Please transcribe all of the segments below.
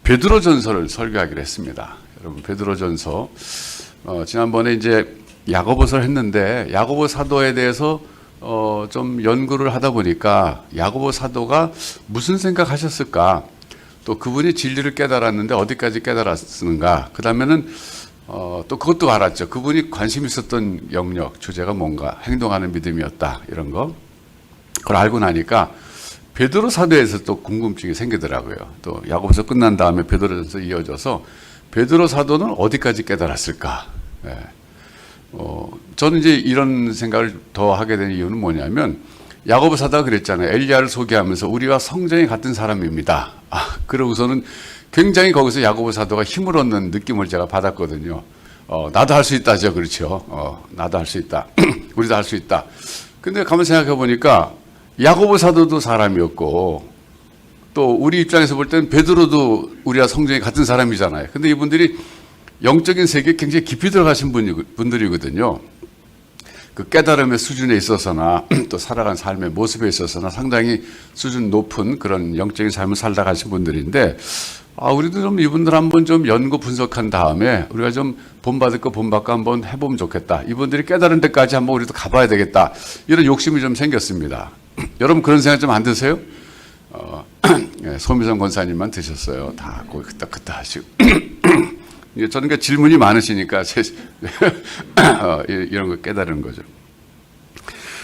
베드로전서를 설교하기로 했습니다. 여러분, 베드로전서 지난번에 이제 야고보서를 했는데 야고보 사도에 대해서 좀 연구를 하다 보니까 야고보 사도가 무슨 생각하셨을까? 또 그분이 진리를 깨달았는데 어디까지 깨달았는가? 그 다음에는 또 그것도 알았죠. 그분이 관심 있었던 영역, 주제가 뭔가, 행동하는 믿음이었다, 이런 거. 그걸 알고 나니까 베드로 사도에서 또 궁금증이 생기더라고요. 또 야고보서 끝난 다음에 베드로전서 이어져서 베드로 사도는 어디까지 깨달았을까? 네. 저는 이제 이런 생각을 더 하게 된 이유는 뭐냐면 야고보 사도가 그랬잖아요. 엘리야를 소개하면서 우리와 성정이 같은 사람입니다. 그러고서는 굉장히 거기서 야고보 사도가 힘을 얻는 느낌을 제가 받았거든요. 나도 할 수 있다죠. 그렇죠. 나도 할 수 있다. 우리도 할 수 있다. 근데 가만 생각해 보니까 야고보 사도도 사람이었고 또 우리 입장에서 볼 때는 베드로도 우리와 성정이 같은 사람이잖아요. 근데 이분들이 영적인 세계에 굉장히 깊이 들어가신 분들이거든요. 그 깨달음의 수준에 있어서나 또 살아간 삶의 모습에 있어서나 상당히 수준 높은 그런 영적인 삶을 살다 가신 분들인데 우리도 좀 이분들 한번 좀 연구 분석한 다음에 우리가 좀 본받을 거 본받고 한번 해보면 좋겠다. 이분들이 깨달은 데까지 한번 우리도 가봐야 되겠다. 이런 욕심이 좀 생겼습니다. 여러분 그런 생각 좀 안 드세요? 소미선 권사님만 드셨어요. 다 거기 그따 하시고. 저는 그러니까 질문이 많으시니까 이런 거 깨달은 거죠.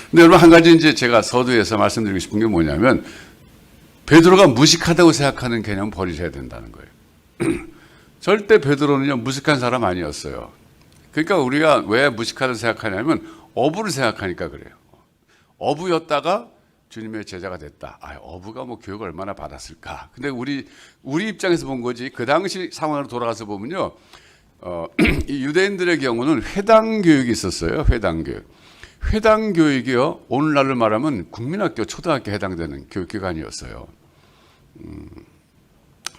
근데 여러분 한 가지 이제 제가 서두에서 말씀드리고 싶은 게 뭐냐면 베드로가 무식하다고 생각하는 개념 버리셔야 된다는 거예요. 절대 베드로는요 무식한 사람 아니었어요. 그러니까 우리가 왜 무식하다고 생각하냐면 어부를 생각하니까 그래요. 어부였다가 주님의 제자가 됐다. 어부가 뭐 교육을 얼마나 받았을까. 근데 우리 입장에서 본 거지. 그 당시 상황으로 돌아가서 보면요. 이 유대인들의 경우는 회당 교육이 있었어요. 회당 교육. 회당 교육이요. 오늘날로 말하면 국민학교, 초등학교에 해당되는 교육기관이었어요.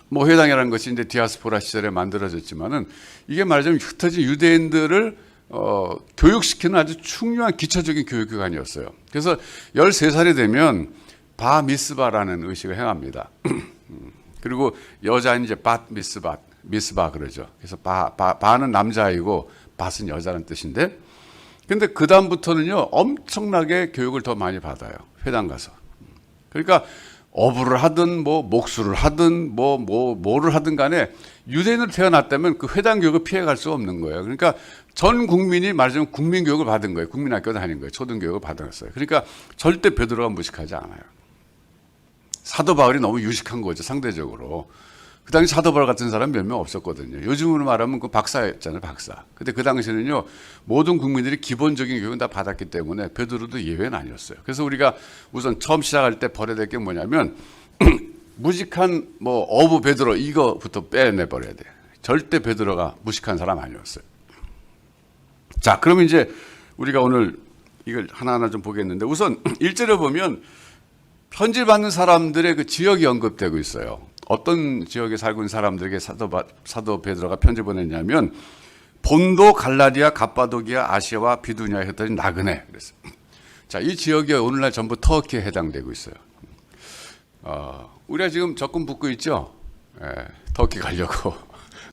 뭐 회당이라는 것이 이제 디아스포라 시절에 만들어졌지만은 이게 말하자면 흩어진 유대인들을 교육시키는 아주 중요한 기초적인 교육기관이었어요. 그래서 13살이 되면 바 미스바라는 의식을 행합니다. 그리고 여자는 이제 밭 미스바 그러죠. 그래서 바는 남자이고 밭은 여자라는 뜻인데, 근데 그 다음부터는요 엄청나게 교육을 더 많이 받아요. 회당 가서. 그러니까 어부를 하든 뭐 목수를 하든 뭐를 하든 간에 유대인으로 태어났다면 그 회당 교육을 피해갈 수가 없는 거예요. 그러니까 전 국민이 말하자면 국민교육을 받은 거예요. 국민학교 다닌 거예요. 초등교육을 받았어요. 그러니까 절대 베드로가 무식하지 않아요. 사도 바울이 너무 유식한 거죠. 상대적으로. 그 당시 사도 바울 같은 사람 몇 명 없었거든요. 요즘으로 말하면 그 박사였잖아요. 박사. 근데 그 당시에는요 모든 국민들이 기본적인 교육은 다 받았기 때문에 베드로도 예외는 아니었어요. 그래서 우리가 우선 처음 시작할 때 버려야 될 게 뭐냐면 무식한 뭐 어부 베드로 이거부터 빼내버려야 돼요. 절대 베드로가 무식한 사람 아니었어요. 자, 그러면 이제 우리가 오늘 이걸 하나하나 좀 보겠는데 우선 1절에 보면 편지 받는 사람들의 그 지역이 언급되고 있어요. 어떤 지역에 살고 있는 사람들에게 사도 베드로가 편지 보냈냐면 본도, 갈라디아, 갑바도기아, 아시아와 비두니아에 흩어진 나그네. 그랬어요. 자, 이 지역이 오늘날 전부 터키에 해당되고 있어요. 우리가 지금 적금 붓고 있죠? 터키 가려고.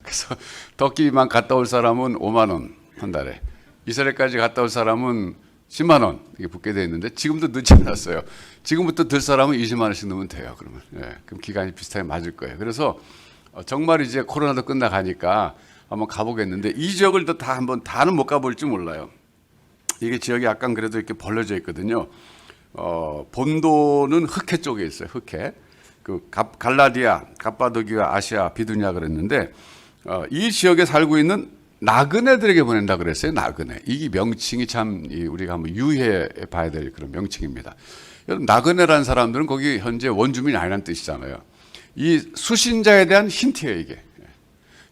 그래서 터키만 갔다 올 사람은 5만 원 한 달에. 이스라엘까지 갔다 올 사람은 10만 원 이게 붙게 돼 있는데 지금도 늦지 않았어요. 지금부터 들 사람은 20만 원씩 넣으면 돼요. 그러면 그럼 기간이 비슷하게 맞을 거예요. 그래서 정말 이제 코로나도 끝나가니까 한번 가보겠는데 이 지역을 다 한번 다는 못 가볼지 몰라요. 이게 지역이 약간 그래도 이렇게 벌려져 있거든요. 본도는 흑해 쪽에 있어요. 흑해. 그 갈라디아, 갑바도기아, 아시아, 비두니아 그랬는데 이 지역에 살고 있는 나그네들에게 보낸다 그랬어요. 나그네. 이 명칭이 참 우리가 한번 유의해 봐야 될 그런 명칭입니다. 여러분 나그네라는 사람들은 거기 현재 원주민이 아니라는 뜻이잖아요. 이 수신자에 대한 힌트예요 이게.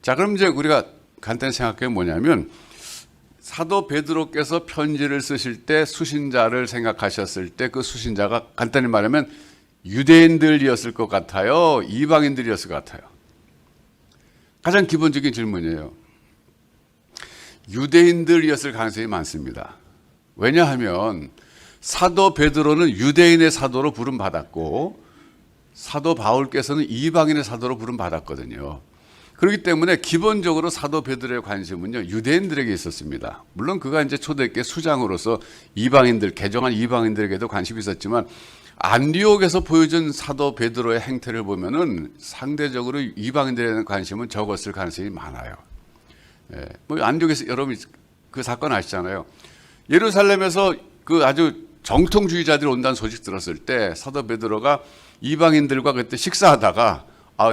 자, 그럼 이제 우리가 간단히 생각해 뭐냐면 사도 베드로께서 편지를 쓰실 때 수신자를 생각하셨을 때 그 수신자가 간단히 말하면 유대인들이었을 것 같아요? 이방인들이었을 것 같아요? 가장 기본적인 질문이에요. 유대인들이었을 가능성이 많습니다. 왜냐하면 사도 베드로는 유대인의 사도로 부름받았고 사도 바울께서는 이방인의 사도로 부름받았거든요. 그렇기 때문에 기본적으로 사도 베드로의 관심은요, 유대인들에게 있었습니다. 물론 그가 이제 초대교회 수장으로서 이방인들, 개종한 이방인들에게도 관심이 있었지만 안디옥에서 보여준 사도 베드로의 행태를 보면은 상대적으로 이방인들에 대한 관심은 적었을 가능성이 많아요. 예, 뭐 안디옥에서 여러분 그 사건 아시잖아요. 예루살렘에서 그 아주 정통주의자들이 온다는 소식 들었을 때 사도 베드로가 이방인들과 그때 식사하다가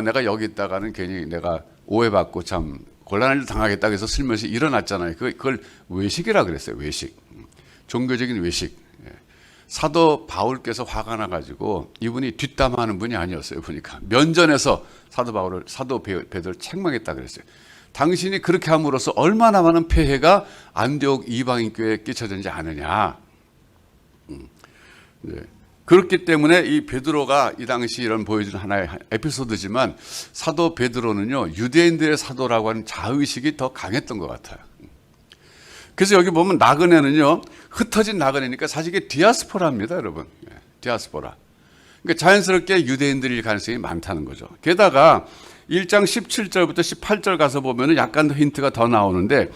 내가 여기 있다가는 괜히 내가 오해받고 참 곤란한 일 당하겠다 해서 슬며시 일어났잖아요. 그걸 외식이라 그랬어요. 외식. 종교적인 외식. 사도 바울께서 화가 나가지고 이분이 뒷담화하는 분이 아니었어요. 보니까 면전에서 사도 베드로를 책망했다 그랬어요. 당신이 그렇게 함으로써 얼마나 많은 폐해가 안디옥 이방인 교회에 끼쳐졌는지 아느냐. 네. 그렇기 때문에 이 베드로가 이 당시 이런 보여준 하나의 에피소드지만 사도 베드로는요, 유대인들의 사도라고 하는 자의식이 더 강했던 것 같아요. 그래서 여기 보면 나그네는요, 흩어진 나그네니까 사실 이게 디아스포라입니다, 여러분. 디아스포라. 그러니까 자연스럽게 유대인들일 가능성이 많다는 거죠. 게다가 1장 17절부터 18절 가서 보면 약간 더 힌트가 더 나오는데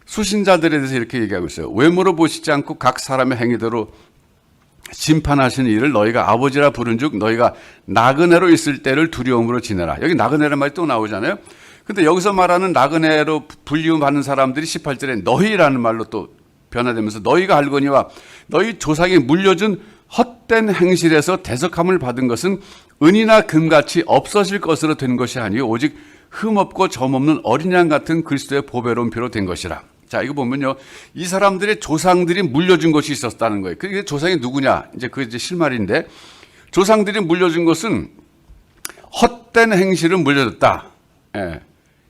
수신자들에 대해서 이렇게 얘기하고 있어요. 외모로 보시지 않고 각 사람의 행위대로 심판하시는 이를 너희가 아버지라 부른즉 너희가 나그네로 있을 때를 두려움으로 지내라. 여기 나그네란 말이 또 나오잖아요. 근데 여기서 말하는 나그네로 불리움 받는 사람들이 18절에 너희라는 말로 또 변화되면서 너희가 알거니와 너희 조상이 물려준 헛된 행실에서 대속함을 받은 것은 은이나 금같이 없어질 것으로 된 것이 아니요 오직 흠없고 점없는 어린 양 같은 그리스도의 보배로운 피로 된 것이라. 자, 이거 보면요, 이 사람들의 조상들이 물려준 것이 있었다는 거예요. 그게 조상이 누구냐? 그게 이제 실말인데, 조상들이 물려준 것은 헛된 행실을 물려줬다. 예.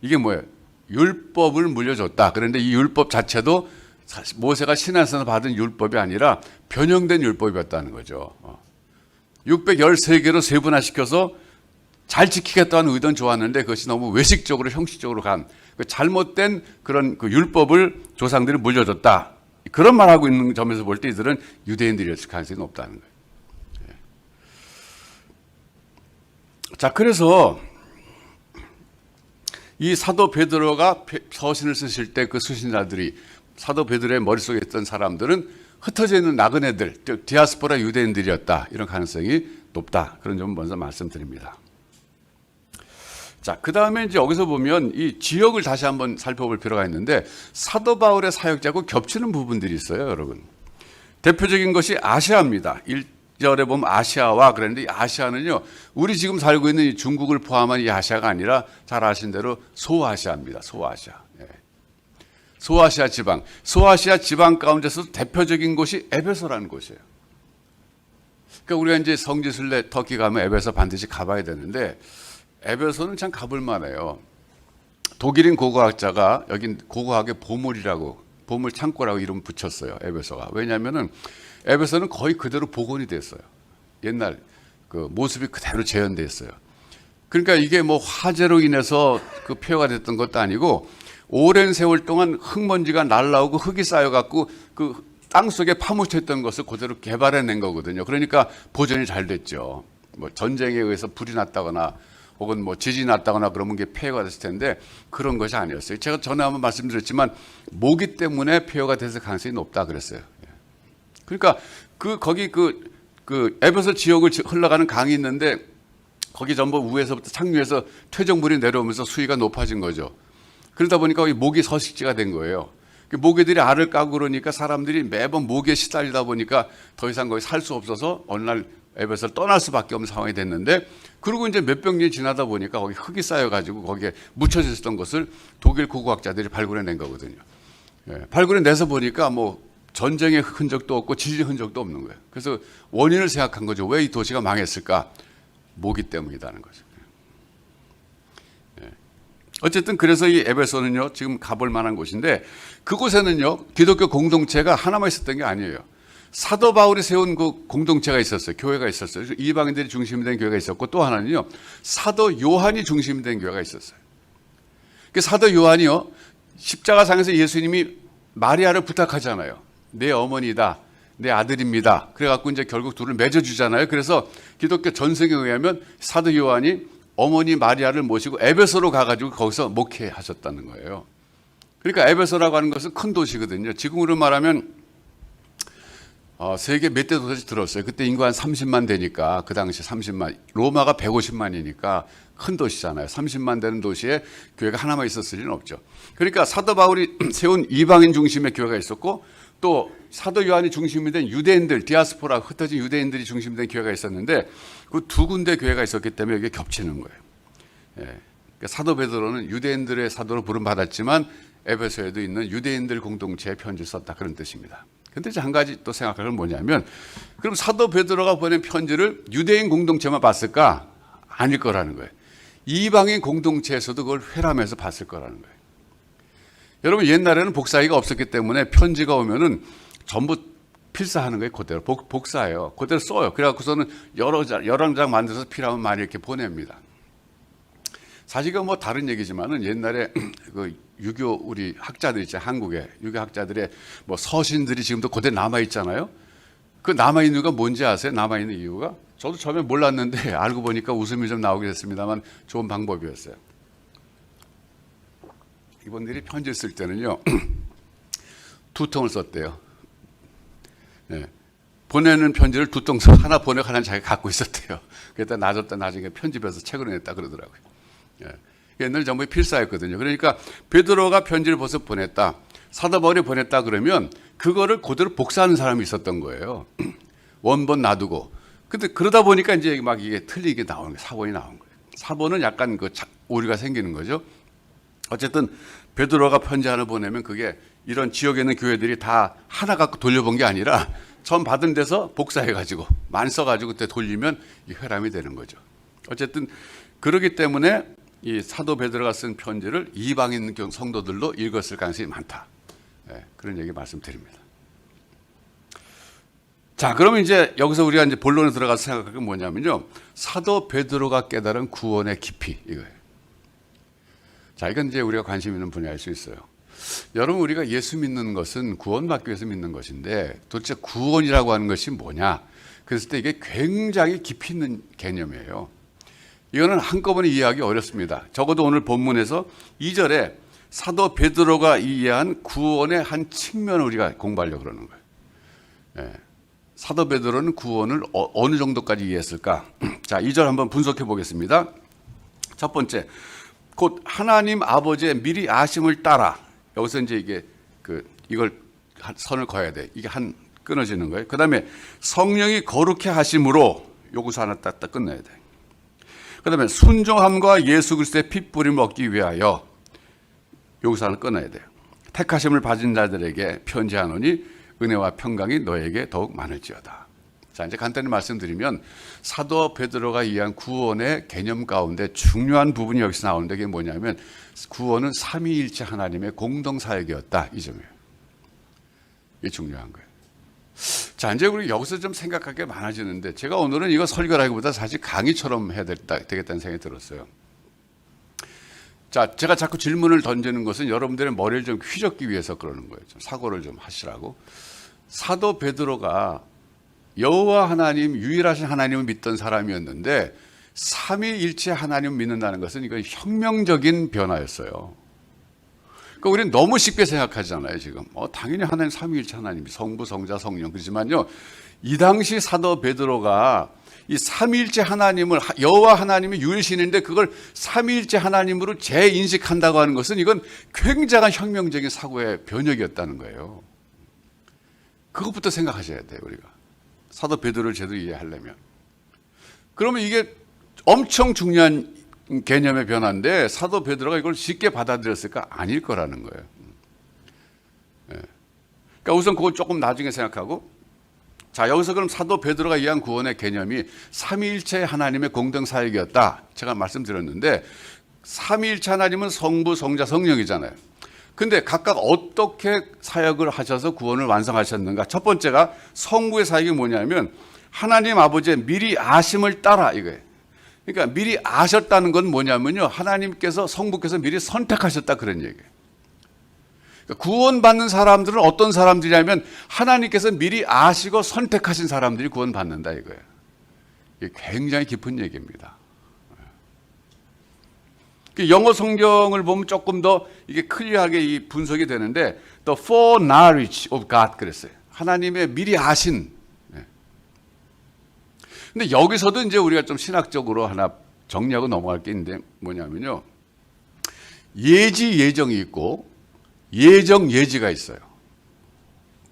이게 뭐예요? 율법을 물려줬다. 그런데 이 율법 자체도 모세가 시내에서 받은 율법이 아니라 변형된 율법이었다는 거죠. 613개로 세분화시켜서 잘 지키겠다는 의도는 좋았는데 그것이 너무 외식적으로 형식적으로 간 잘못된 그런 그 율법을 조상들이 물려줬다. 그런 말하고 있는 점에서 볼 때 이들은 유대인들이었을 가능성이 높다는 거예요. 자, 그래서 이 사도 베드로가 서신을 쓰실 때 그 수신자들이 사도 베드로의 머릿속에 있던 사람들은 흩어져 있는 나그네들, 디아스포라 유대인들이었다. 이런 가능성이 높다. 그런 점을 먼저 말씀드립니다. 자, 그 다음에 이제 여기서 보면 이 지역을 다시 한번 살펴볼 필요가 있는데 사도 바울의 사역자하고 겹치는 부분들이 있어요, 여러분. 대표적인 것이 아시아입니다. 1절에 보면 아시아와 그랬는데 이 아시아는요, 우리 지금 살고 있는 이 중국을 포함한 이 아시아가 아니라 잘 아시는 대로 소아시아입니다. 소아시아. 소아시아 지방. 소아시아 지방 가운데서 대표적인 곳이 에베소라는 곳이에요. 그러니까 우리가 이제 성지순례 터키 가면 에베소 반드시 가봐야 되는데 에베소는 참 가볼 만해요. 독일인 고고학자가 여긴 고고학의 보물이라고, 보물 창고라고 이름 붙였어요. 에베소가. 왜냐하면은 에베소는 거의 그대로 복원이 됐어요. 옛날 그 모습이 그대로 재현돼 있어요. 그러니까 이게 뭐 화재로 인해서 그 폐허가 됐던 것도 아니고 오랜 세월 동안 흙먼지가 날라오고 흙이 쌓여갖고 그 땅 속에 파묻혀 있던 것을 그대로 개발해낸 거거든요. 그러니까 보존이 잘 됐죠. 뭐 전쟁에 의해서 불이 났다거나 혹은 뭐 지진이 났다거나 그러면 이게 폐허가 됐을 텐데 그런 것이 아니었어요. 제가 전에 한번 말씀드렸지만 모기 때문에 폐허가 됐을 가능성이 높다 그랬어요. 그러니까 거기 그 에베소 지역을 흘러가는 강이 있는데 거기 전부 위에서부터 상류에서 퇴적물이 내려오면서 수위가 높아진 거죠. 그러다 보니까 거기 모기 서식지가 된 거예요. 모기들이 알을 까고 그러니까 사람들이 매번 모기에 시달리다 보니까 더 이상 거기 살 수 없어서 어느 날 에베소를 떠날 수밖에 없는 상황이 됐는데 그리고 이제 몇백 년이 지나다 보니까 거기 흙이 쌓여가지고 거기에 묻혀져 있었던 것을 독일 고고학자들이 발굴해낸 거거든요. 발굴해내서 보니까 뭐 전쟁의 흔적도 없고 지진의 흔적도 없는 거예요. 그래서 원인을 생각한 거죠. 왜 이 도시가 망했을까? 모기 때문이라는 거죠. 어쨌든 그래서 이 에베소는요, 지금 가볼 만한 곳인데 그곳에는요, 기독교 공동체가 하나만 있었던 게 아니에요. 사도 바울이 세운 그 공동체가 있었어요. 교회가 있었어요. 이방인들이 중심이 된 교회가 있었고 또 하나는요, 사도 요한이 중심이 된 교회가 있었어요. 그 사도 요한이요, 십자가상에서 예수님이 마리아를 부탁하잖아요. 내 어머니다, 내 아들입니다. 그래갖고 이제 결국 둘을 맺어주잖아요. 그래서 기독교 전승에 의하면 사도 요한이 어머니 마리아를 모시고 에베소로 가가지고 거기서 목회하셨다는 거예요. 그러니까 에베소라고 하는 것은 큰 도시거든요. 지금으로 말하면 세계 몇 대 도시 들었어요. 그때 인구 한 30만 되니까 그 당시 30만, 로마가 150만이니까 큰 도시잖아요. 30만 되는 도시에 교회가 하나만 있었을 리는 없죠. 그러니까 사도 바울이 세운 이방인 중심의 교회가 있었고 또 사도 요한이 중심이 된 유대인들, 디아스포라 흩어진 유대인들이 중심이 된 교회가 있었는데 그 두 군데 교회가 있었기 때문에 이게 겹치는 거예요. 예. 그러니까 사도 베드로는 유대인들의 사도로 부름받았지만 에베소에도 있는 유대인들 공동체에 편지를 썼다 그런 뜻입니다. 근데 이제 한 가지 또 생각할 건 뭐냐면 그럼 사도 베드로가 보낸 편지를 유대인 공동체만 봤을까? 아닐 거라는 거예요. 이방인 공동체에서도 그걸 회람해서 봤을 거라는 거예요. 여러분 옛날에는 복사기가 없었기 때문에 편지가 오면은 전부 필사하는 거예요. 그대로 복사해요. 그대로 써요. 그래갖고서는 여러 장 만들어서 필요하면 많이 이렇게 보냅니다. 사실 이건 뭐 다른 얘기지만은 옛날에 그 유교 우리 학자들 있잖아요. 한국에 유교 학자들의 뭐 서신들이 지금도 그대로 남아 있잖아요. 그 남아 있는 이유가 뭔지 아세요? 남아 있는 이유가 저도 처음에 몰랐는데 알고 보니까 웃음이 좀 나오게 됐습니다만 좋은 방법이었어요. 이분들이 편지를 쓸 때는요 두 통을 썼대요. 네. 보내는 편지를 두 통 하나 보내고 하나는 자기가 갖고 있었대요. 그랬다 놔줬다 나중에 편집해서 책으로 냈다 그러더라고요. 예. 옛날 전부 필사였거든요. 그러니까 베드로가 편지를 벌써 보냈다. 사도 바울이 보냈다 그러면 그거를 그대로 복사하는 사람이 있었던 거예요. 원본 놔두고. 근데 그러다 보니까 이제 막 이게 틀리게 나오는 거예요. 사본이 나온 거예요. 사본은 약간 그 오류가 생기는 거죠. 어쨌든 베드로가 편지 하나 보내면 그게 이런 지역에 있는 교회들이 다 하나 갖고 돌려본 게 아니라 처음 받은 데서 복사해가지고 많이 써가지고 그때 돌리면 이 회람이 되는 거죠. 어쨌든 그렇기 때문에 이 사도 베드로가 쓴 편지를 이방인 성도들도 읽었을 가능성이 많다. 네, 그런 얘기 말씀드립니다. 자, 그러면 이제 여기서 우리가 이제 본론에 들어가서 생각할 게 뭐냐면요. 사도 베드로가 깨달은 구원의 깊이 이거예요. 자, 이건 이제 우리가 관심 있는 분야일 수 있어요. 여러분, 우리가 예수 믿는 것은 구원받기 위해서 믿는 것인데 도대체 구원이라고 하는 것이 뭐냐? 그랬을 때 이게 굉장히 깊이 있는 개념이에요. 이거는 한꺼번에 이해하기 어렵습니다. 적어도 오늘 본문에서 2절에 사도 베드로가 이해한 구원의 한 측면을 우리가 공부하려고 그러는 거예요. 예. 사도 베드로는 구원을 어느 정도까지 이해했을까? 자, 2절 한번 분석해 보겠습니다. 첫 번째, 곧 하나님 아버지의 미리 아심을 따라 여기서 이제 이게 이걸 선을 그어야 돼. 이게 한 끊어지는 거예요. 그 다음에 성령이 거룩해 하심으로 요구서 하나 딱 끝내야 돼. 그 다음에 순종함과 예수 그리스도의 핏부림을 얻기 위하여 여기서 하나 끊어야 돼요. 택하심을 받은 자들에게 편지하노니 은혜와 평강이 너에게 더욱 많을지어다. 자, 이제 간단히 말씀드리면 사도 베드로가 이해한 구원의 개념 가운데 중요한 부분이 여기서 나오는데 그게 뭐냐면 구원은 삼위일체 하나님의 공동 사역이었다 이 점이에요. 이게 중요한 거예요. 자, 이제 우리 여기서 좀 생각할 게 많아지는데 제가 오늘은 이거 설교라기보다 사실 강의처럼 해야 되겠다는 생각이 들었어요. 자, 제가 자꾸 질문을 던지는 것은 여러분들의 머리를 좀 휘젓기 위해서 그러는 거예요. 좀 사고를 좀 하시라고. 사도 베드로가 여호와 하나님, 유일하신 하나님을 믿던 사람이었는데 삼위일체 하나님을 믿는다는 것은 이건 혁명적인 변화였어요. 그러니까 우리는 너무 쉽게 생각하잖아요, 지금. 당연히 하나님 삼위일체 하나님이 성부, 성자, 성령. 그렇지만요, 이 당시 사도 베드로가 이 삼위일체 하나님을 여호와 하나님이 유일신인데 그걸 삼위일체 하나님으로 재인식한다고 하는 것은 이건 굉장한 혁명적인 사고의 변혁이었다는 거예요. 그것부터 생각하셔야 돼요, 우리가. 사도 베드로를 제대로 이해하려면. 그러면 이게 엄청 중요한 개념의 변화인데 사도 베드로가 이걸 쉽게 받아들였을까? 아닐 거라는 거예요. 그러니까 우선 그건 조금 나중에 생각하고, 자, 여기서 그럼 사도 베드로가 이해한 구원의 개념이 삼위일체 하나님의 공동 사역이었다. 제가 말씀드렸는데 삼위일체 하나님은 성부, 성자, 성령이잖아요. 근데 각각 어떻게 사역을 하셔서 구원을 완성하셨는가? 첫 번째가 성부의 사역이 뭐냐면 하나님 아버지의 미리 아심을 따라 이거예요. 그러니까 미리 아셨다는 건 뭐냐면요. 하나님께서 성부께서 미리 선택하셨다 그런 얘기예요. 그러니까 구원받는 사람들은 어떤 사람들이냐면 하나님께서 미리 아시고 선택하신 사람들이 구원받는다 이거예요. 이게 굉장히 깊은 얘기입니다. 영어 성경을 보면 조금 더 이게 클리어하게 이 분석이 되는데 the foreknowledge of God 그랬어요. 하나님의 미리 아신. 근데 여기서도 이제 우리가 좀 신학적으로 하나 정리하고 넘어갈 게 있는데 뭐냐면요. 예지 예정이 있고 예정 예지가 있어요.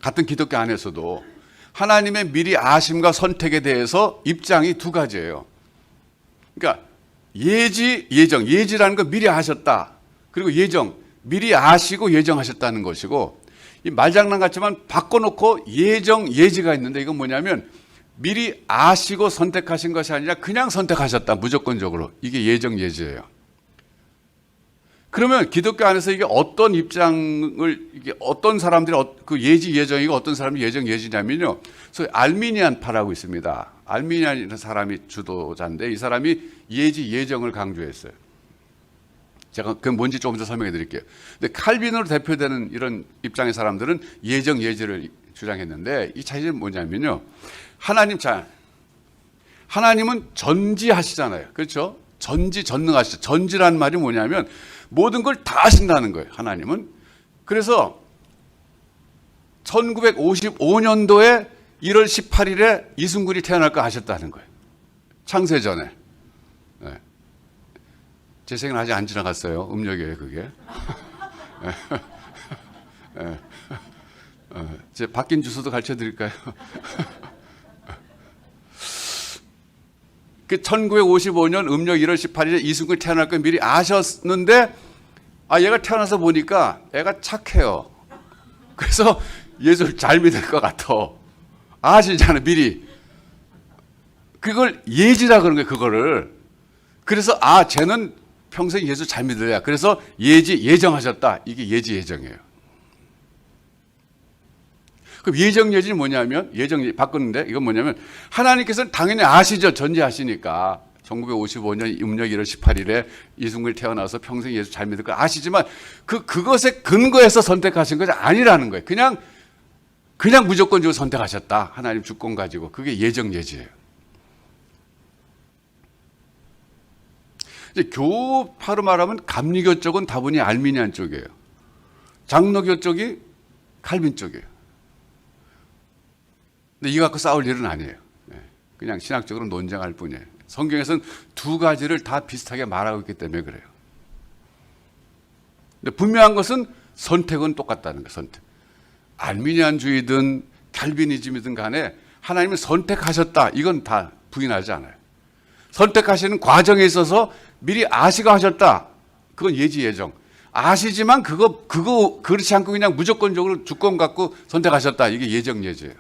같은 기독교 안에서도 하나님의 미리 아심과 선택에 대해서 입장이 두 가지예요. 그러니까 예지 예정, 예지라는 건 미리 아셨다. 그리고 예정, 미리 아시고 예정하셨다는 것이고, 이 말장난 같지만 바꿔놓고 예정 예지가 있는데 이건 뭐냐면 미리 아시고 선택하신 것이 아니라 그냥 선택하셨다. 무조건적으로. 이게 예정 예지예요. 그러면 기독교 안에서 이게 어떤 입장을, 이게 어떤 사람들이 그 예지 예정이고 어떤 사람이 예정 예지냐면요. 소위 알미니안파라고 있습니다. 알미니안이라는 사람이 주도자인데 이 사람이 예지 예정을 강조했어요. 제가 그건 뭔지 조금 더 설명해 드릴게요. 근데 칼빈으로 대표되는 이런 입장의 사람들은 예정 예지를 주장했는데 이 차이는 뭐냐면요. 하나님은 전지하시잖아요. 그렇죠? 전지전능하시죠. 전지라는 말이 뭐냐면 모든 걸 다 하신다는 거예요. 하나님은. 그래서 1955년도에 1월 18일에 이순굴이 태어날 거 아셨다는 거예요. 창세 전에. 네. 제 생은 아직 안 지나갔어요. 음력이에요, 그게. 네. 제 바뀐 주소도 가르쳐 드릴까요? 그 1955년 음력 1월 18일에 이순굴이 태어날 걸 미리 아셨는데 얘가 태어나서 보니까 애가 착해요. 그래서 예수를 잘 믿을 것 같아. 아시잖아요, 미리. 그걸 예지라 그런 거예요, 그거를. 그래서 쟤는 평생 예수 잘 믿으려. 그래서 예정하셨다. 이게 예지 예정이에요. 그럼 예정 예지는 뭐냐면, 바꾸는데 이건 뭐냐면, 하나님께서는 당연히 아시죠. 전지하시니까. 1955년 음력 1월 18일에 이순굴이 태어나서 평생 예수 잘 믿을 거 아시지만, 그것에 근거해서 선택하신 것이 아니라는 거예요. 그냥 무조건적으로 선택하셨다. 하나님 주권 가지고. 그게 예정 예지예요. 이제 교파로 말하면 감리교 쪽은 다분히 알미니안 쪽이에요. 장로교 쪽이 칼빈 쪽이에요. 근데 이거 갖고 싸울 일은 아니에요. 그냥 신학적으로 논쟁할 뿐이에요. 성경에서는 두 가지를 다 비슷하게 말하고 있기 때문에 그래요. 근데 분명한 것은 선택은 똑같다는 거예요. 선택. 알미니안주의든 칼비니즘이든 간에 하나님은 선택하셨다. 이건 다 부인하지 않아요. 선택하시는 과정에 있어서 미리 아시고 하셨다. 그건 예지 예정. 아시지만 그거 그렇지 않고 그냥 무조건적으로 주권 갖고 선택하셨다. 이게 예정 예지예요.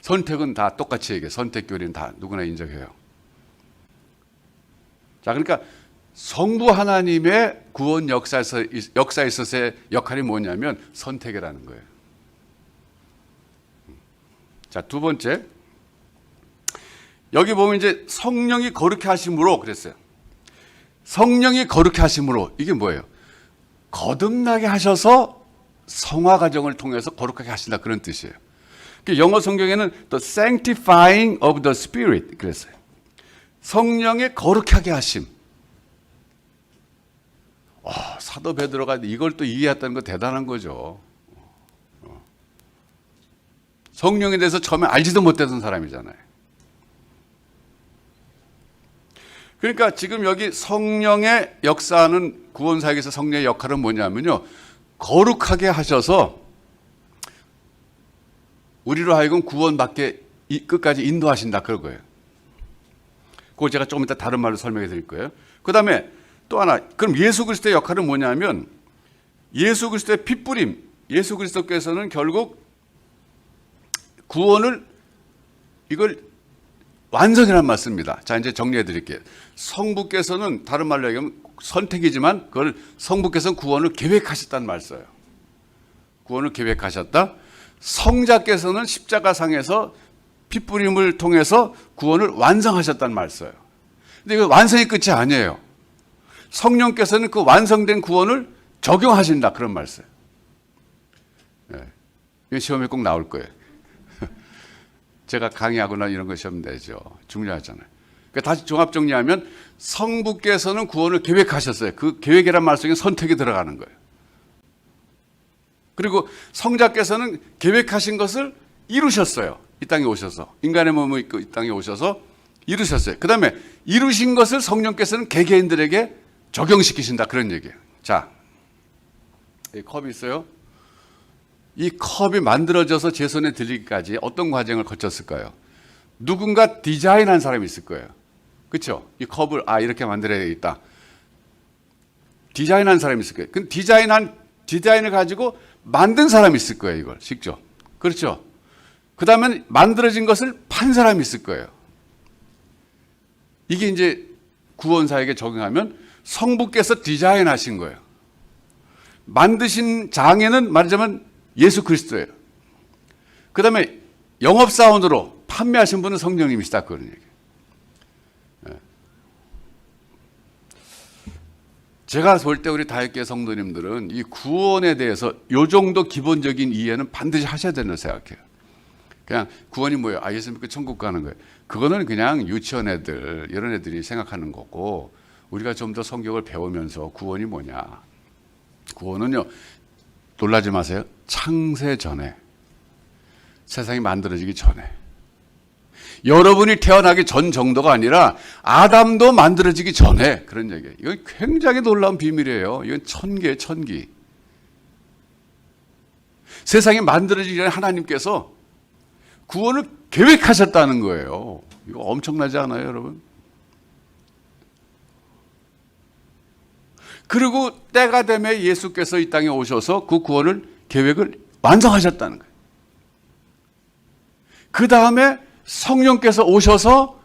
선택은 다 똑같이 얘기해요. 선택 교리는 다 누구나 인정해요. 자, 그러니까 성부 하나님의 구원 역사에 있어서의 역할이 뭐냐면 선택이라는 거예요. 자, 두 번째. 여기 보면 이제 성령이 거룩해 하심으로 그랬어요. 성령이 거룩해 하심으로 이게 뭐예요? 거듭나게 하셔서 성화 과정을 통해서 거룩하게 하신다 그런 뜻이에요. 영어 성경에는 the sanctifying of the spirit 그랬어요. 성령의 거룩하게 하심. 사도 베드로가 이걸 또 이해했다는 거 대단한 거죠. 성령에 대해서 처음에 알지도 못했던 사람이잖아요. 그러니까 지금 여기 성령의 역사하는 구원사역에서 성령의 역할은 뭐냐면요. 거룩하게 하셔서 우리로 하여금 구원받게 끝까지 인도하신다 그런 거예요. 그걸 제가 조금 이따 다른 말로 설명해 드릴 거예요. 그 다음에 또 하나, 그럼 예수 그리스도의 역할은 뭐냐면 예수 그리스도의 핏부림, 예수 그리스도께서는 결국 구원을 이걸 완성이란 말 씁니다. 자, 이제 정리해 드릴게요. 성부께서는 다른 말로 얘기하면 선택이지만 그걸 성부께서는 구원을 계획하셨다는 말 써요. 구원을 계획하셨다. 성자께서는 십자가상에서 핏부림을 통해서 구원을 완성하셨다는 말 써요. 근데 이거 완성이 끝이 아니에요. 성령께서는 그 완성된 구원을 적용하신다 그런 말 써요. 이거 시험에 꼭 나올 거예요. 제가 강의하거나 이런 거 시험 내죠. 중요하잖아요. 그러니까 다시 종합 정리하면 성부께서는 구원을 계획하셨어요. 그 계획이란 말 속에 선택이 들어가는 거예요. 그리고 성자께서는 계획하신 것을 이루셨어요. 이 땅에 오셔서. 인간의 몸을 입고 이 땅에 오셔서 이루셨어요. 그 다음에 이루신 것을 성령께서는 개개인들에게 적용시키신다. 그런 얘기예요. 자, 이 컵이 있어요. 이 컵이 만들어져서 제 손에 들리기까지 어떤 과정을 거쳤을까요? 누군가 디자인한 사람이 있을 거예요. 그렇죠? 이 컵을 이렇게 만들어야 되겠다. 디자인한 사람이 있을 거예요. 그 디자인을 가지고 만든 사람이 있을 거예요. 이걸 직접. 그렇죠? 그 다음에 만들어진 것을 판 사람이 있을 거예요. 이게 이제 구원사에게 적용하면 성부께서 디자인하신 거예요. 만드신 장애는 말하자면 예수 그리스도예요. 그 다음에 영업사원으로 판매하신 분은 성령님이시다. 그런 얘기예요. 제가 볼 때 우리 다윗교회 성도님들은 이 구원에 대해서 요 정도 기본적인 이해는 반드시 하셔야 된다고 생각해요. 그냥 구원이 뭐예요? 예수 믿고 천국 가는 거예요. 그거는 그냥 유치원 애들 이런 애들이 생각하는 거고 우리가 좀 더 성경을 배우면서 구원이 뭐냐. 구원은요. 놀라지 마세요. 창세 전에 세상이 만들어지기 전에 여러분이 태어나기 전 정도가 아니라 아담도 만들어지기 전에 그런 얘기예요. 이건 굉장히 놀라운 비밀이에요. 이건 천기예요. 천기. 세상이 만들어지기 전에 하나님께서 구원을 계획하셨다는 거예요. 이거 엄청나지 않아요, 여러분? 그리고 때가 되면 예수께서 이 땅에 오셔서 그 구원을 계획을 완성하셨다는 거예요. 그 다음에 성령께서 오셔서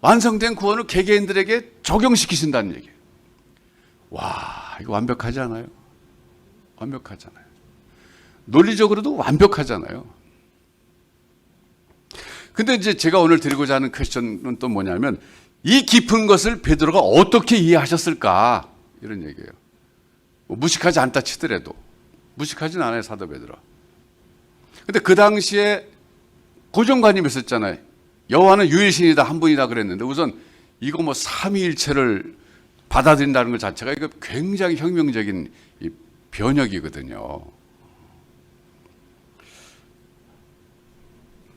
완성된 구원을 개개인들에게 적용시키신다는 얘기예요. 와, 이거 완벽하지 않아요? 완벽하잖아요. 논리적으로도 완벽하잖아요. 근데 이제 제가 오늘 드리고자 하는 퀘스천은 또 뭐냐면 이 깊은 것을 베드로가 어떻게 이해하셨을까? 이런 얘기예요. 뭐 무식하지 않다 치더라도 무식하진 않아요, 사도 베드로. 근데 그 당시에 고정관념이 있었잖아요. 여호와는 유일신이다, 한 분이다 그랬는데 우선 이거 뭐 삼위일체를 받아들인다는 것 자체가 이거 굉장히 혁명적인 이 변혁이거든요.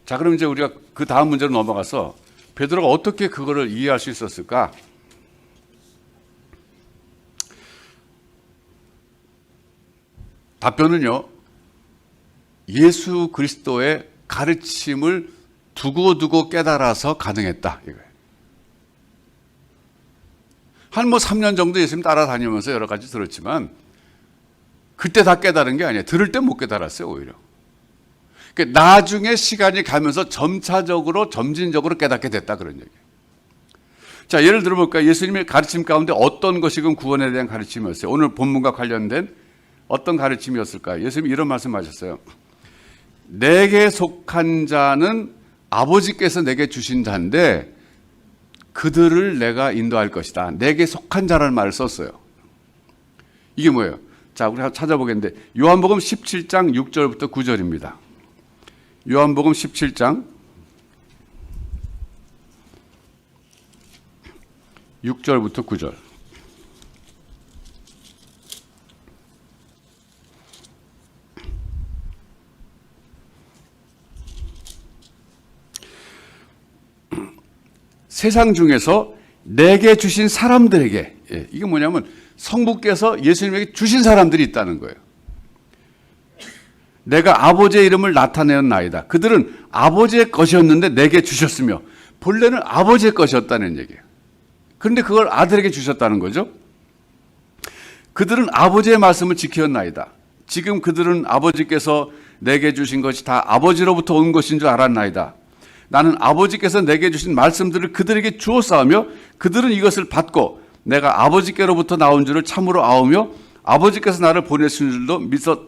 자, 그럼 이제 우리가 그 다음 문제로 넘어가서 베드로가 어떻게 그거를 이해할 수 있었을까? 답변은요. 예수 그리스도의 가르침을 두고두고 깨달아서 가능했다. 이거예요. 한 3년 정도 예수님 따라다니면서 여러 가지 들었지만 그때 다 깨달은 게 아니에요. 들을 때 못 깨달았어요, 오히려. 그러니까 나중에 시간이 가면서 점차적으로 점진적으로 깨닫게 됐다 그런 얘기예요. 자, 예를 들어볼까요? 예수님의 가르침 가운데 어떤 것이 구원에 대한 가르침이었어요? 오늘 본문과 관련된 어떤 가르침이었을까요? 예수님이 이런 말씀하셨어요. 내게 속한 자는 아버지께서 내게 주신 자인데 그들을 내가 인도할 것이다. 내게 속한 자라는 말을 썼어요. 이게 뭐예요? 자, 우리 찾아보겠는데 요한복음 17장 6절부터 9절입니다. 요한복음 17장 6절부터 9절. 세상 중에서 내게 주신 사람들에게, 이게 뭐냐면 성부께서 예수님에게 주신 사람들이 있다는 거예요. 내가 아버지의 이름을 나타내었나이다. 그들은 아버지의 것이었는데 내게 주셨으며 본래는 아버지의 것이었다는 얘기예요. 그런데 그걸 아들에게 주셨다는 거죠. 그들은 아버지의 말씀을 지켰나이다. 지금 그들은 아버지께서 내게 주신 것이 다 아버지로부터 온 것인 줄 알았나이다. 나는 아버지께서 내게 주신 말씀들을 그들에게 주었사오며 그들은 이것을 받고 내가 아버지께로부터 나온 줄을 참으로 아오며 아버지께서 나를 보내신 줄도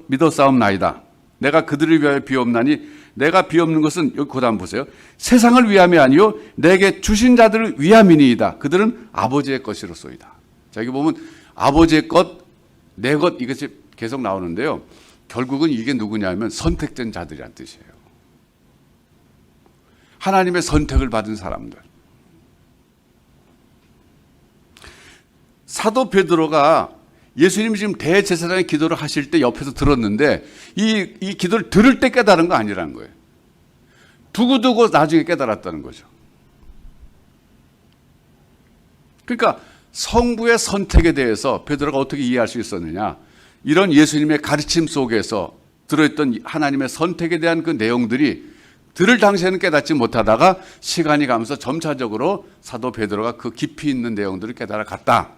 믿었사옵나이다. 내가 그들을 위하여 비옵나니 내가 비옵는 것은 여기 그다음 보세요. 세상을 위함이 아니요 내게 주신 자들을 위함이니이다. 그들은 아버지의 것이로소이다. 자, 여기 보면 아버지의 것, 내 것 이것이 계속 나오는데요. 결국은 이게 누구냐면 선택된 자들이란 뜻이에요. 하나님의 선택을 받은 사람들. 사도 베드로가 예수님이 지금 대제사장의 기도를 하실 때 옆에서 들었는데 이 기도를 들을 때 깨달은 거 아니라는 거예요. 두고두고 나중에 깨달았다는 거죠. 그러니까 성부의 선택에 대해서 베드로가 어떻게 이해할 수 있었느냐. 이런 예수님의 가르침 속에서 들어있던 하나님의 선택에 대한 그 내용들이 들을 당시에는 깨닫지 못하다가 시간이 가면서 점차적으로 사도 베드로가 그 깊이 있는 내용들을 깨달아 갔다.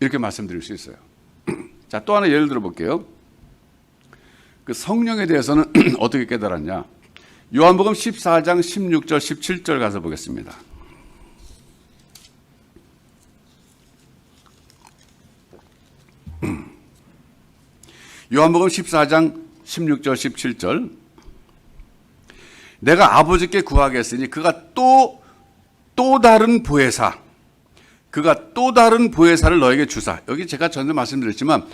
이렇게 말씀드릴 수 있어요. 자, 또 하나 예를 들어 볼게요. 그 성령에 대해서는 어떻게 깨달았냐. 요한복음 14장 16절 17절 가서 보겠습니다. 요한복음 14장 16절 17절. 내가 아버지께 구하겠으니 그가 또 다른 보혜사, 그가 또 다른 보혜사를 너에게 주사. 여기 제가 전에 말씀드렸지만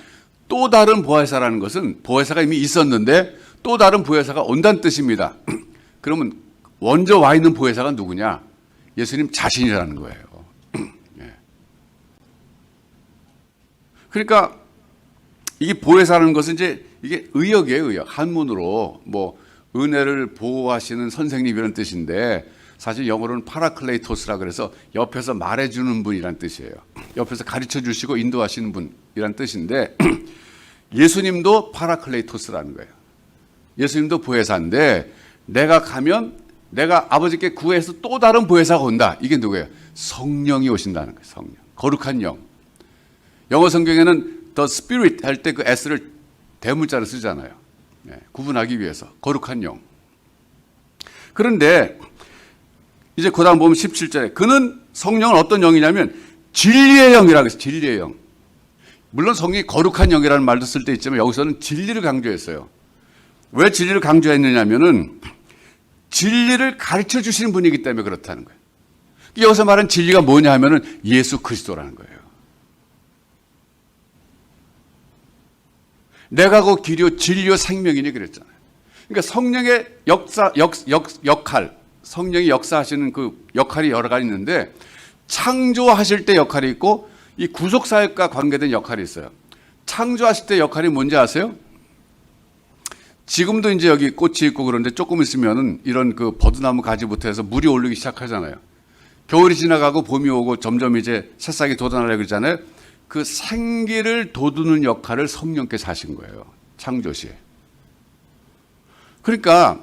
또 다른 보혜사라는 것은 보혜사가 이미 있었는데 또 다른 보혜사가 온다는 뜻입니다. 그러면 먼저 와 있는 보혜사가 누구냐? 예수님 자신이라는 거예요. 그러니까 이 보혜사라는 것은 이제 이게 의역이에요, 의역. 한문으로 뭐 은혜를 보호하시는 선생님 이런 뜻인데 사실 영어로는 파라클레이토스라 그래서 옆에서 말해주는 분이란 뜻이에요. 옆에서 가르쳐 주시고 인도하시는 분이란 뜻인데 예수님도 파라클레이토스라는 거예요. 예수님도 보혜사인데 내가 가면 내가 아버지께 구해서 또 다른 보혜사가 온다. 이게 누구예요? 성령이 오신다는 거예요. 성령. 거룩한 영. 영어 성경에는 the spirit 할 때 그 s를 대문자로 쓰잖아요. 구분하기 위해서. 거룩한 영. 그런데 이제 그 다음 보면 17절에 그는 성령은 어떤 영이냐면 진리의 영이라고 해서 진리의 영. 물론 성령이 거룩한 영이라는 말도 쓸 때 있지만 여기서는 진리를 강조했어요. 왜 진리를 강조했느냐면은 진리를 가르쳐 주시는 분이기 때문에 그렇다는 거예요. 여기서 말하는 진리가 뭐냐 하면은 예수 그리스도라는 거예요. 내가 그 길이요 진리요 생명이니 그랬잖아요. 그러니까 성령의 역할, 성령이 역사하시는 그 역할이 여러 가지 있는데 창조하실 때 역할이 있고 이 구속사역과 관계된 역할이 있어요. 창조하실 때 역할이 뭔지 아세요? 지금도 이제 여기 꽃이 있고 그런데 조금 있으면은 이런 그 버드나무 가지부터 해서 물이 오르기 시작하잖아요. 겨울이 지나가고 봄이 오고 점점 이제 새싹이 돋아나려고 그러잖아요. 그 생기를 돋우는 역할을 성령께서 하신 거예요. 창조시에. 그러니까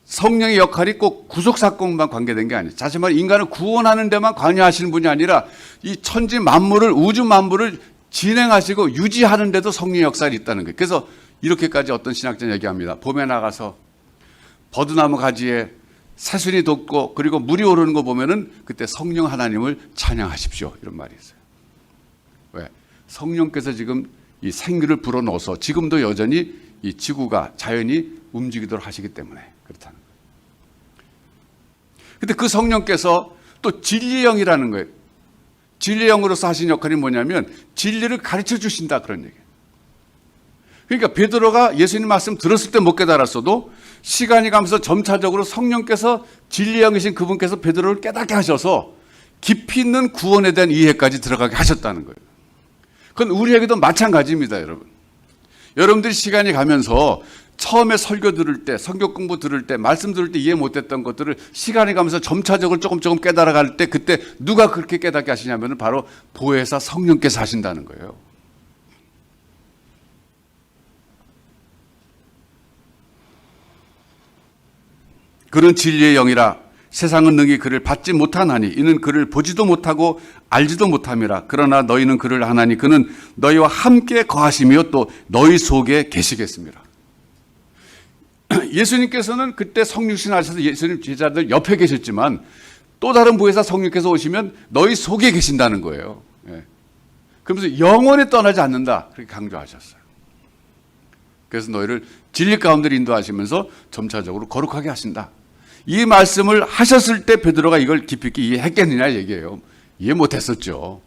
성령의 역할이 꼭 구속사건만 관계된 게 아니에요. 다시 말해 인간을 구원하는 데만 관여하시는 분이 아니라 이 천지 만물을 우주 만물을 진행하시고 유지하는 데도 성령의 역사가 있다는 거예요. 그래서 이렇게까지 어떤 신학자는 얘기합니다. 봄에 나가서 버드나무 가지에 새순이 돋고 그리고 물이 오르는 거 보면은 그때 성령 하나님을 찬양하십시오. 이런 말이 있어요. 왜? 성령께서 지금 이 생기를 불어넣어서 지금도 여전히 이 지구가 자연이 움직이도록 하시기 때문에 그렇다는 거예요. 근데 그 성령께서 또 진리의 영이라는 거예요. 진리의 영으로서 하신 역할이 뭐냐면 진리를 가르쳐 주신다 그런 얘기예요. 그러니까 베드로가 예수님 말씀 들었을 때 못 깨달았어도 시간이 가면서 점차적으로 성령께서 진리의 영이신 그분께서 베드로를 깨닫게 하셔서 깊이 있는 구원에 대한 이해까지 들어가게 하셨다는 거예요. 그건 우리에게도 마찬가지입니다, 여러분. 여러분들이 시간이 가면서 처음에 설교 들을 때, 성경 공부 들을 때, 말씀 들을 때 이해 못했던 것들을 시간이 가면서 점차적으로 조금 깨달아갈 때 그때 누가 그렇게 깨닫게 하시냐면 바로 보혜사 성령께서 하신다는 거예요. 그는 진리의 영이라 세상은 능히 그를 받지 못하나니 이는 그를 보지도 못하고 알지도 못함이라. 그러나 너희는 그를 아나니 그는 너희와 함께 거하시며 또 너희 속에 계시겠습니다. 예수님께서는 그때 성육신 하셔서 예수님 제자들 옆에 계셨지만 또 다른 보혜사 성령께서 오시면 너희 속에 계신다는 거예요. 그러면서 영원히 떠나지 않는다 그렇게 강조하셨어요. 그래서 너희를 진리 가운데 인도하시면서 점차적으로 거룩하게 하신다. 이 말씀을 하셨을 때 베드로가 이걸 깊이 있게 이해했겠느냐 얘기예요. 이해 못했었죠.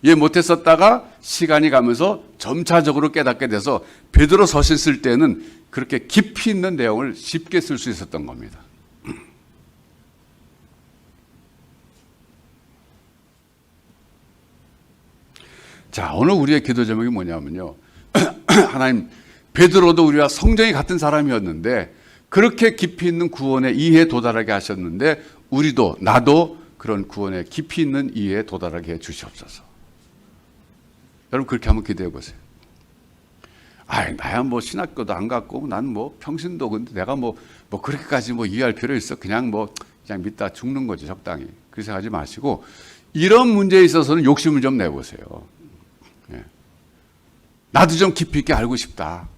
이해 못했었다가 시간이 가면서 점차적으로 깨닫게 돼서 베드로 서신 쓸 때는 그렇게 깊이 있는 내용을 쉽게 쓸 수 있었던 겁니다. 자, 오늘 우리의 기도 제목이 뭐냐면요. 하나님, 베드로도 우리와 성정이 같은 사람이었는데 그렇게 깊이 있는 구원의 이해에 도달하게 하셨는데 우리도, 나도 그런 구원의 깊이 있는 이해에 도달하게 해 주시옵소서. 여러분 그렇게 한번 기도해 보세요. 아이, 나야 뭐 신학교도 안 갔고 난 뭐 평신도, 근데 내가 뭐 그렇게까지 뭐 이해할 필요 있어? 그냥 믿다 죽는 거지, 적당히. 그렇게 생각하지 마시고 이런 문제에 있어서는 욕심을 좀 내보세요. 예. 나도 좀 깊이 있게 알고 싶다.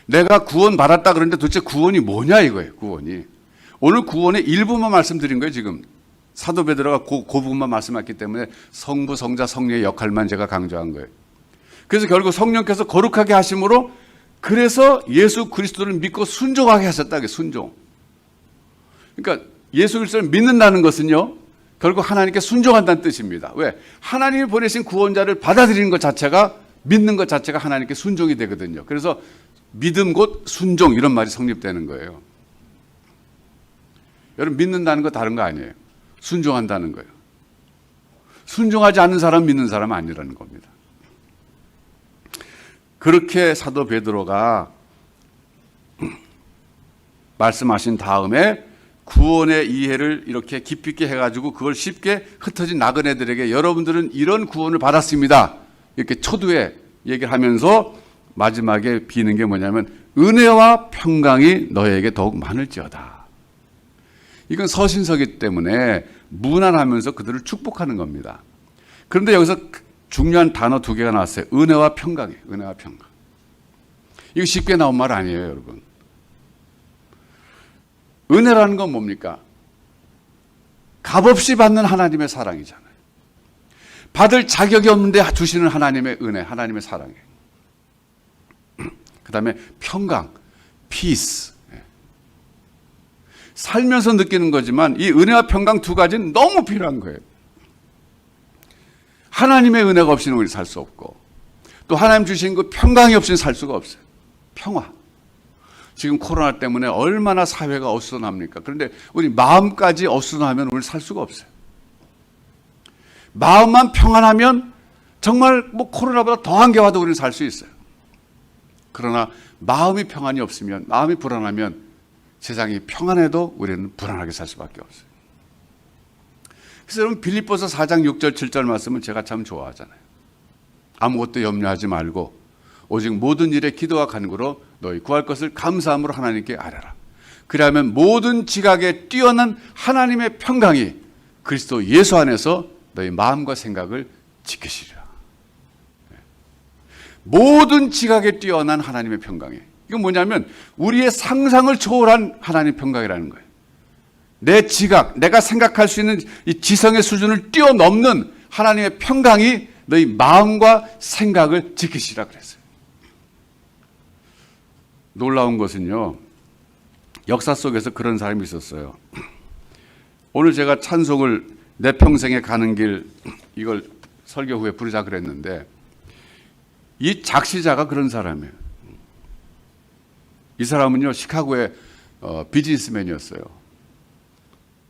내가 구원 받았다 그러는데 도대체 구원이 뭐냐 이거예요. 구원이. 오늘 구원의 일부만 말씀드린 거예요. 지금 사도 베드로가 그 부분만 말씀했기 때문에 성부, 성자, 성령의 역할만 제가 강조한 거예요. 그래서 결국 성령께서 거룩하게 하심으로 그래서 예수 그리스도를 믿고 순종하게 하셨다. 순종. 그러니까 예수 그리스도를 믿는다는 것은요, 결국 하나님께 순종한다는 뜻입니다. 왜? 하나님이 보내신 구원자를 받아들이는 것 자체가, 믿는 것 자체가 하나님께 순종이 되거든요. 그래서 믿음 곧 순종, 이런 말이 성립되는 거예요. 여러분, 믿는다는 거 다른 거 아니에요. 순종한다는 거예요. 순종하지 않는 사람 믿는 사람 아니라는 겁니다. 그렇게 사도 베드로가 말씀하신 다음에 구원의 이해를 이렇게 깊이 있게 해가지고 그걸 쉽게 흩어진 나그네들에게 여러분들은 이런 구원을 받았습니다. 이렇게 초두에 얘기를 하면서 마지막에 비는 게 뭐냐면 은혜와 평강이 너에게 더욱 많을지어다. 이건 서신서기 때문에 무난하면서 그들을 축복하는 겁니다. 그런데 여기서 중요한 단어 두 개가 나왔어요. 은혜와 평강이에요. 은혜와 평강. 이거 쉽게 나온 말 아니에요, 여러분. 은혜라는 건 뭡니까? 값없이 받는 하나님의 사랑이잖아요. 받을 자격이 없는데 주시는 하나님의 은혜, 하나님의 사랑이에요. 그 다음에 평강, peace. 살면서 느끼는 거지만 이 은혜와 평강 두 가지는 너무 필요한 거예요. 하나님의 은혜가 없이는 우리 살 수 없고 또 하나님 주신 그 평강이 없이는 살 수가 없어요. 평화. 지금 코로나 때문에 얼마나 사회가 어수선합니까? 그런데 우리 마음까지 어수선하면 우리 살 수가 없어요. 마음만 평안하면 정말 뭐 코로나보다 더한 게 와도 우리는 살 수 있어요. 그러나 마음이 평안이 없으면, 마음이 불안하면 세상이 평안해도 우리는 불안하게 살 수밖에 없어요. 그래서 여러분 빌립보서 4장 6절 7절 말씀은 제가 참 좋아하잖아요. 아무것도 염려하지 말고 오직 모든 일에 기도와 간구로 너희 구할 것을 감사함으로 하나님께 아뢰라. 그러면 모든 지각에 뛰어난 하나님의 평강이 그리스도 예수 안에서 너희 마음과 생각을 지키시리라. 모든 지각에 뛰어난 하나님의 평강이. 이건 뭐냐면 우리의 상상을 초월한 하나님의 평강이라는 거예요. 내 지각, 내가 생각할 수 있는 이 지성의 수준을 뛰어넘는 하나님의 평강이 너희 마음과 생각을 지키시라 그랬어요. 놀라운 것은요, 역사 속에서 그런 사람이 있었어요. 오늘 제가 찬송을 내 평생에 가는 길, 이걸 설교 후에 부르자 그랬는데 이 작시자가 그런 사람이에요. 이 사람은요, 시카고의 비즈니스맨이었어요.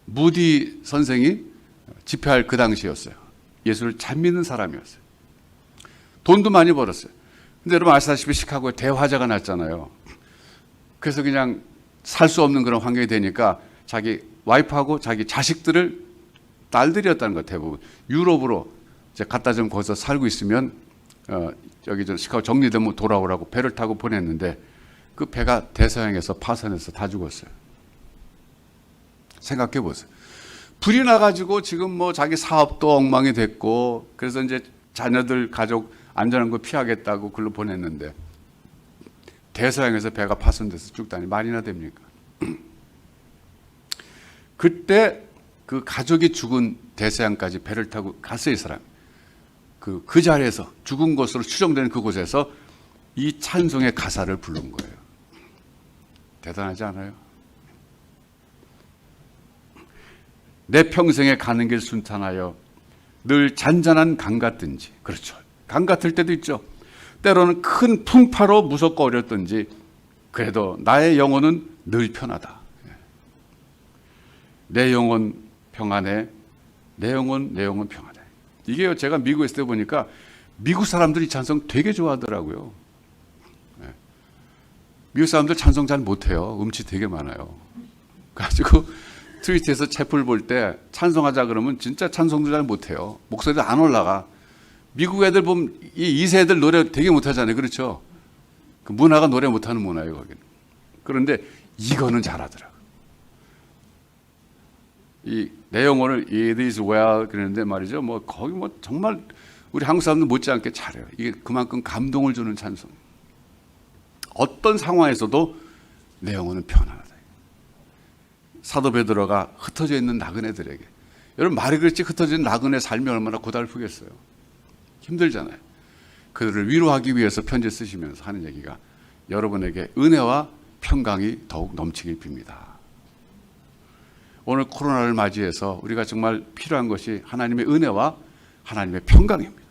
무디 선생이 집회할 그 당시였어요. 예수를 잘 믿는 사람이었어요. 돈도 많이 벌었어요. 근데 여러분 아시다시피 시카고에 대화재가 났잖아요. 그래서 그냥 살 수 없는 그런 환경이 되니까 자기 와이프하고 자기 자식들을, 딸들이었다는 것 대부분 유럽으로 이제 갖다 좀 거기서 살고 있으면 여기 저 시카고 정리되면 돌아오라고 배를 타고 보냈는데 그 배가 대서양에서 파선해서 다 죽었어요. 생각해 보세요. 불이 나가지고 지금 뭐 자기 사업도 엉망이 됐고 그래서 이제 자녀들 가족 안전한 거 피하겠다고 글로 보냈는데 대서양에서 배가 파손돼서 죽다니 말이나 됩니까? 그때 그 가족이 죽은 대서양까지 배를 타고 갔어요, 이 사람. 그 자리에서 죽은 것으로 추정되는 그곳에서 이 찬송의 가사를 부른 거예요. 대단하지 않아요? 내 평생에 가는 길 순탄하여 늘 잔잔한 강 같든지, 그렇죠. 강 같을 때도 있죠. 때로는 큰 풍파로 무섭고 어렵든지 그래도 나의 영혼은 늘 편하다. 내 영혼 평안해. 내 영혼 평안해. 이게 제가 미국에 있을 때 보니까 미국 사람들이 찬송 되게 좋아하더라고요. 네. 미국 사람들 찬송 잘 못해요. 음치 되게 많아요. 가지고 트위터에서 채플 볼 때 찬송하자 그러면 진짜 찬송도 잘 못해요. 목소리도 안 올라가. 미국 애들 보면 이 2세 애들 노래 되게 못하잖아요. 그렇죠? 그 문화가 노래 못하는 문화예요, 거기는. 그런데 이거는 잘하더라고요. 이 내용을 It is well 그랬는데 말이죠. 뭐 거기 뭐 정말 우리 한국 사람들 못지않게 잘해요. 이게 그만큼 감동을 주는 찬송. 어떤 상황에서도 내 영혼은 편안하다. 사도 베드로가 흩어져 있는 나그네들에게, 여러분 말이 그렇지 흩어진 나그네 삶이 얼마나 고달프겠어요. 힘들잖아요. 그들을 위로하기 위해서 편지 쓰시면서 하는 얘기가 여러분에게 은혜와 평강이 더욱 넘치길 빕니다. 오늘 코로나를 맞이해서 우리가 정말 필요한 것이 하나님의 은혜와 하나님의 평강입니다.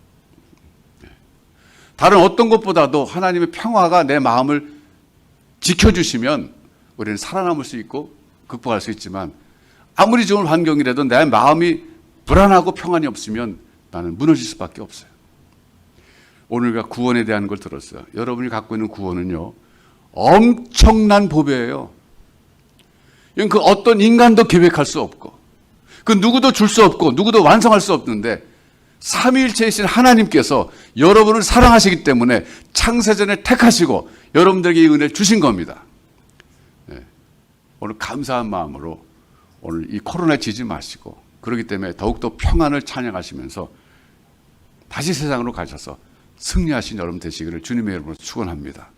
다른 어떤 것보다도 하나님의 평화가 내 마음을 지켜주시면 우리는 살아남을 수 있고 극복할 수 있지만, 아무리 좋은 환경이라도 내 마음이 불안하고 평안이 없으면 나는 무너질 수밖에 없어요. 오늘 우리가 구원에 대한 걸 들었어요. 여러분이 갖고 있는 구원은요, 엄청난 보배예요. 이건 그 어떤 인간도 계획할 수 없고, 그 누구도 줄 수 없고, 누구도 완성할 수 없는데, 삼위일체이신 하나님께서 여러분을 사랑하시기 때문에 창세전에 택하시고 여러분들에게 이 은혜를 주신 겁니다. 네. 오늘 감사한 마음으로 오늘 이 코로나에 지지 마시고, 그렇기 때문에 더욱더 평안을 찬양하시면서 다시 세상으로 가셔서 승리하신 여러분 되시기를 주님의 이름으로 축원합니다.